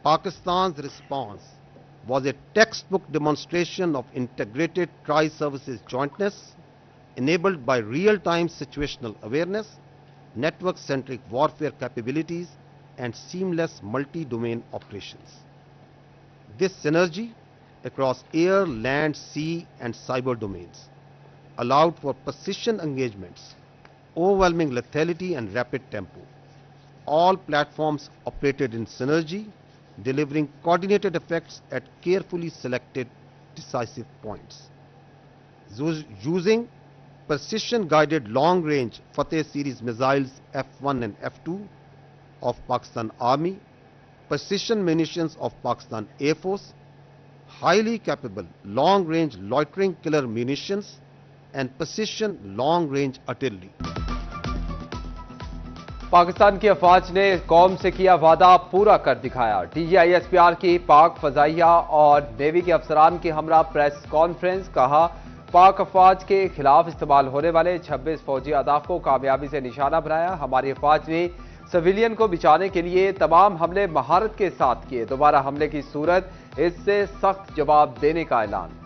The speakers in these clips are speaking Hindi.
Pakistan's response was a textbook demonstration of integrated tri-services jointness, enabled by real-time situational awareness, network-centric warfare capabilities, and seamless multi-domain operations. This synergy across air, land, sea, and cyber domains allowed for precision engagements, overwhelming lethality, and rapid tempo. All platforms operated in synergy, delivering coordinated effects at carefully selected decisive points. Using precision-guided long-range Fateh series missiles F-1 and F-2 of Pakistan Army, precision munitions of Pakistan Air Force, highly capable long-range loitering killer munitions, and precision long-range artillery. Pakistan की अफवाज ने कौम से किया वादा पूरा कर दिखाया। DGISPR की पाक फजाइया और नेवी के अफसरान की हमरा प्रेस कॉन्फ्रेंस। कहा, पाक अफवाज के खिलाफ इस्तेमाल होने वाले 26 फौजी अहदाफ को कामयाबी से निशाना बनाया। हमारी अफवाज ने सिविलियन को बचाने के लिए तमाम हमले महारत के साथ किए। दोबारा हमले की सूरत इससे सख्त जवाब देने का ऐलान।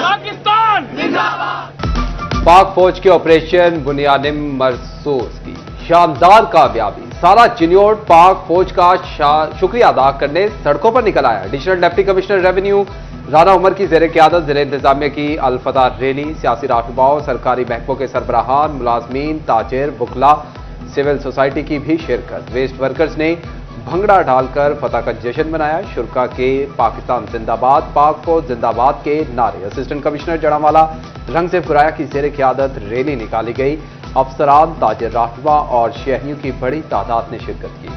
पाकिस्तान जिंदाबाद। पाक फौज के ऑपरेशन बुनियादिम मरसूस की शानदार कामयाबी। सारा चिन्योट पाक फौज का शुक्रिया अदा करने सड़कों पर निकल आया। Additional deputy commissioner revenue Rana Umar की जेर क़यादत ज़िले इंतजामिया की अलफता रैली, सियासी रहनुमाओं, सरकारी महकमों के सरबराहान, मुलाजमीन, ताजिर, वकला, सिविल सोसाइटी की भी शिरकत। वेस्ट वर्कर्स ने भंगड़ा डालकर फतह का जश्न मनाया। शुरका के पाकिस्तान जिंदाबाद, पाक फौज जिंदाबाद के नारे। असिस्टेंट कमिश्नर जड़ावाला रंग से फुराया की जेर क़यादत रैली निकाली गई। अफसरान, ताजिर, रहनुमा और शहरियों की बड़ी तादाद ने शिरकत की।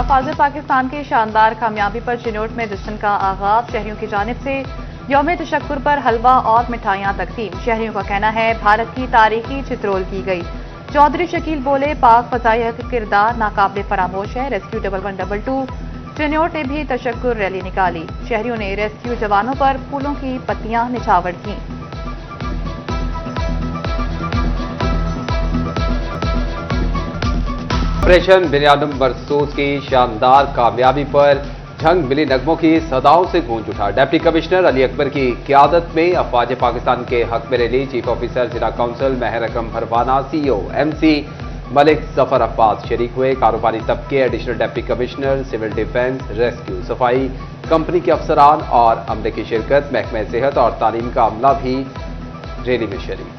अफवाज पाकिस्तान की शानदार कामयाबी पर चिन्योट में जश्न का आगाज। शहरियों की जानिब से यौम तशक्कुर पर हलवा और मिठाइयां तकसीम। शहरियों का कहना है भारत की तारीखी चित्रोल की गई। चौधरी शकील बोले, पाक फजाइया का किरदार नाकाबिले फरामोश है। रेस्क्यू 1112 चिन्योट ने भी तशक्कुर रैली निकाली। शहरियों ने रेस्क्यू जवानों पर फूलों की पत्तियां निछावर की। ऑपरेशन बुनियादिम मरसूस की शानदार कामयाबी पर जंग मिली नगमों की सदाओं से गूंज उठा। डिप्टी कमिश्नर अली अकबर की क़यादत में अफवाज पाकिस्तान के हक में रैली। चीफ ऑफिसर जिला council Mehar Akram Bharwana, CEO MC Malik Zafar Abbas शरीक हुए। कारोबारी तबके, additional deputy commissioner, civil defence, rescue, सफाई कंपनी के अफसरान और अमले की शिरकत। महकमे सेहत और तालीम का अमला भी रैली में शरीक।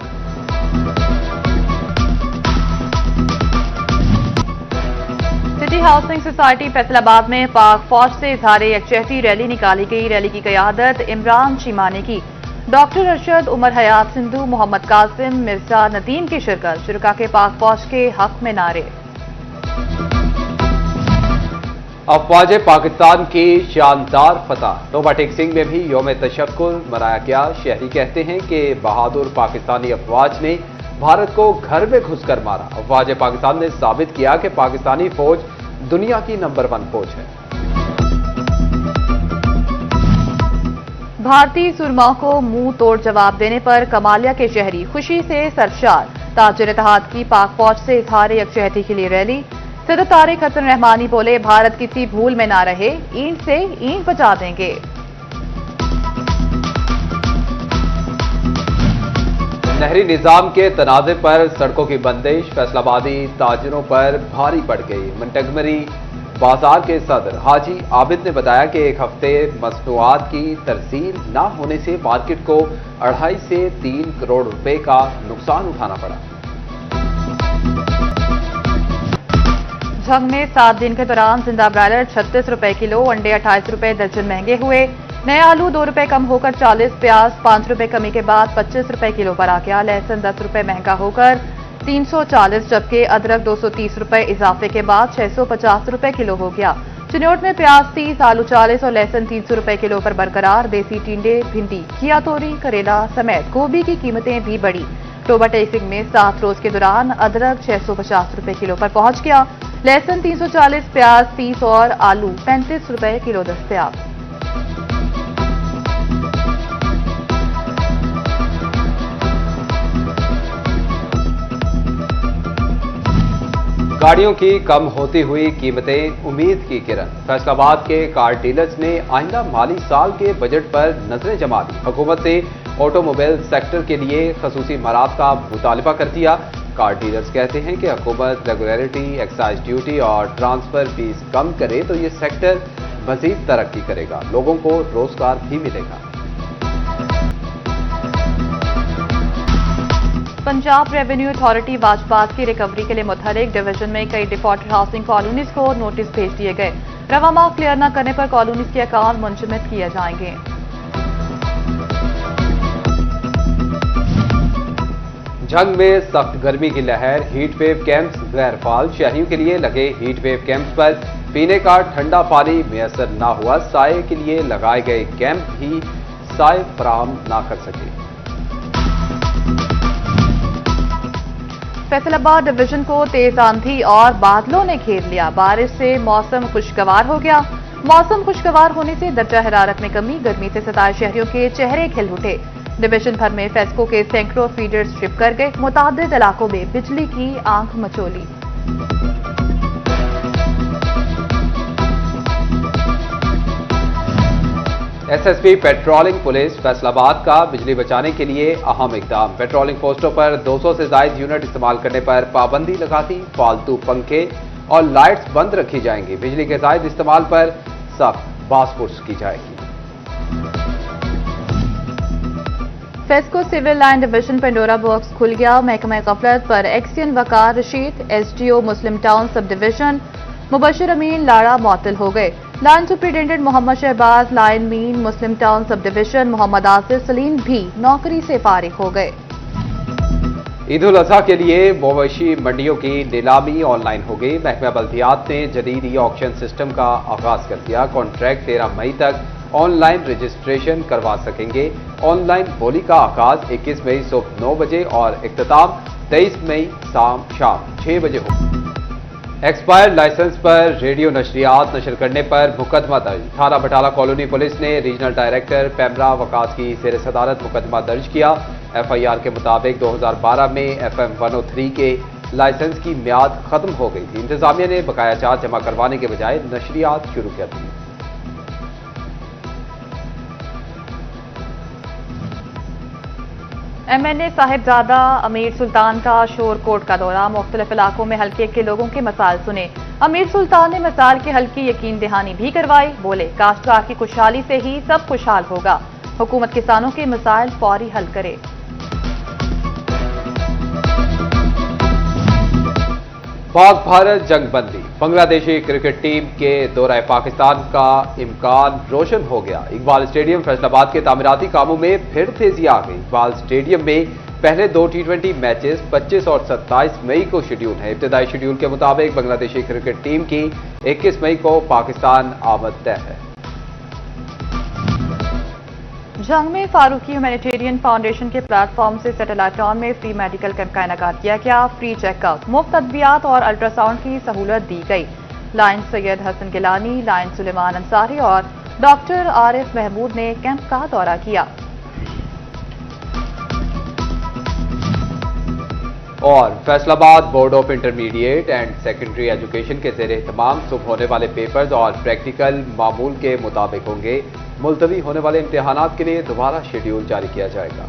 सिटी हाउसिंग सोसाइटी फैसलाबाद में पाक फौज से इजहार यकजहती रैली निकाली गई। रैली की क़यादत इमरान चीमा ने की। डॉक्टर अरशद, उमर हयात सिंधु, मोहम्मद कासिम, मिर्जा नदीम की शिरकत। शुरका के पाक फौज के हक में नारे। अफवाज पाकिस्तान की शानदार फतह। नोबा टेक्सिंग में भी यौम तशक्कुर मनाया गया। शहरी कहते हैं कि बहादुर पाकिस्तानी अफवाज ने भारत को घर में घुसकर मारा। अफवाज पाकिस्तान ने साबित किया कि पाकिस्तानी फौज दुनिया की नंबर 1 फौज है। भारतीय सुरमाओं को मुंह तोड़ जवाब देने पर कमालिया के शहरी खुशी से सरशार। ताजिर इत्तेहाद की पाक फौज से इजहार यकजहती के लिए रैली। सदर तारिक हसन रहमानी बोले, भारत किसी भूल में ना रहे, ईंट से ईंट बचा देंगे। नहरी निजाम के तनाज़े पर सड़कों की बंदिश। फैसलाबादी ताजिरों पर भारी पड़ गई। मंटगमरी बाजार के सदर हाजी आबिद ने बताया कि एक हफ्ते मसनूआत की तरसील न होने से मार्केट को 2.5 से 3 करोड़ रुपए का नुकसान उठाना पड़ा। झंग में 7 दिन के दौरान जिंदा ब्रायलर 36 रुपए किलो, अंडे 28 रुपए दर्जन महंगे हुए। नया आलू 2 रुपए कम होकर 40, प्याज 5 रुपए कमी के बाद 25 रुपए किलो पर आ गया। लहसुन 10 रुपए महंगा होकर 340, जबकि अदरक 230 रुपए इजाफे के बाद 650 रुपए किलो हो गया। चिन्योट में प्याज 30, आलू 40 और लहसुन 300 रुपए किलो पर बरकरार। देसी टिंडे, भिंडी, घिया तोरी, करेला समेत गोभी की कीमतें भी बढ़ी। अक्टूबर टेसिंग में 7 रोज के दौरान अदरक 650 रुपए किलो पर पहुंच गया। लहसुन 340, प्याज 30 और आलू 35 रुपए किलो दस्तयाब। गाड़ियों की कम होती हुई कीमतें, उम्मीद की किरण। फैसलाबाद के कार डीलर्स ने आइंदा माली साल के बजट पर नजरें जमा दी। हुकूमत से ऑटोमोबाइल सेक्टर के लिए खसूसी मराहत का मुतालबा कर दिया। कार डीलर्स कहते हैं कि हुकूमत रेगुलरिटी, एक्साइज ड्यूटी और ट्रांसफर फीस कम करे तो ये सेक्टर मजीद तरक्की करेगा, लोगों को रोजगार भी मिलेगा। पंजाब रेवेन्यू अथॉरिटी वाजपात की रिकवरी के लिए मुतहरिक डिवीजन में कई डिफॉल्टर हाउसिंग कॉलोनीज को नोटिस भेज दिए गए। रवा माफ क्लियर न करने पर कॉलोनीज के अकाउंट मुंजमद किए जाएंगे। जंग में सख्त गर्मी की लहर, हीट वेव कैंप्स गैरफाल। शहरियों के लिए लगे हीट वेव कैंप्स पर पीने का ठंडा पानी मैसर न हुआ। साए के लिए लगाए गए कैंप भी साए फराहम न कर सके। फैसलाबाद डिवीजन को तेज आंधी और बादलों ने घेर लिया। बारिश से मौसम खुशगवार हो गया। मौसम खुशगवार होने से दर्जा हरारत में कमी, गर्मी से सताए शहरियों के चेहरे खिल उठे। डिवीजन भर में फेस्को के सैकड़ों फीडर्स ट्रिप कर गए। मुतादिद इलाकों में बिजली की आंख मचोली। एसएसपी पेट्रोलिंग पुलिस फैसलाबाद का बिजली बचाने के लिए अहम इकदाम। पेट्रोलिंग पोस्टों पर 200 से ज्यादा यूनिट इस्तेमाल करने पर पाबंदी लगा दी। फालतू पंखे और लाइट्स बंद रखी जाएंगी। बिजली के ज्यादा इस्तेमाल पर सख्त बासपुर्स की जाएगी। FESCO civil line division Pandora box खुल गया। महकमा गफलत पर XEN Waqar Rashid, SDO Muslim Town sub division Mubashir Amin लाड़ा मुअत्तल हो गए। Line superintendent Mohammad Shahbaz, lineman Muslim Town sub division Mohammad Asif Salim भी नौकरी से फारिग हो गए। ईद उल अजहा के लिए मवेशी मंडियों की नीलामी ऑनलाइन हो गई। महकमा बल्दियात ने जदीद ई ऑक्शन सिस्टम का आगाज कर दिया। कॉन्ट्रैक्ट 13 मई तक ऑनलाइन रजिस्ट्रेशन करवा सकेंगे। ऑनलाइन बोली का आगाज 21 मई सुबह 9 बजे और इख्तिताम 23 मई शाम 6 बजे होगा। एक्सपायर्ड लाइसेंस पर रेडियो नशरियात नशर करने पर मुकदमा दर्ज। थाना बटाला कॉलोनी पुलिस ने रीजनल डायरेक्टर पैमरा वकास की जेर सदारत मुकदमा दर्ज किया। एफआईआर के मुताबिक 2012 में FM 103 के लाइसेंस की मियाद खत्म हो गई थी। इंतजामिया ने बकाया चार्ज जमा करवाने के बजाय नशरियात शुरू कर दी। MNA साहिबजादा अमीर सुल्तान का शोरकोट का दौरा। मुख्तलिफ इलाकों में हल्के के लोगों के मसाइल सुने। अमीर सुल्तान ने मसाइल के हल की यकीन दहानी भी करवाई। बोले काश्तकार की खुशहाली से ही सब खुशहाल होगा। हुकूमत किसानों के मसाइल फौरी हल करे। पाक भारत जंगबंदी। बांग्लादेशी क्रिकेट टीम के दौरा पाकिस्तान का इम्कान रोशन हो गया। इकबाल स्टेडियम फैसलाबाद के तामीराती कामों में फिर तेजी आ गई। इकबाल स्टेडियम में पहले 2 T20 मैचेस 25 और 27 मई को शेड्यूल है। इब्तदाई शेड्यूल के मुताबिक बांग्लादेशी क्रिकेट टीम की 21 मई को पाकिस्तान आमद तय है। जंग में फारूकी ह्यूमैनिटेरियन फाउंडेशन के प्लेटफॉर्म से सैटेलाइट टाउन में फ्री मेडिकल कैंप का इनेकाद किया गया। फ्री चेकअप, मुफ्त अद्वियात और अल्ट्रासाउंड की सहूलत दी गई। लाइन सैयद हसन गिलानी, लाइन सुलेमान अंसारी और डॉक्टर आरिफ महमूद ने कैंप का दौरा किया। और Faisalabad board of intermediate and secondary education के जेर एहतमाम सुबह होने वाले पेपर्स और प्रैक्टिकल मामूल के मुताबिक होंगे। मुलतवी होने वाले इम्तिहानात के लिए दोबारा शेड्यूल जारी किया जाएगा।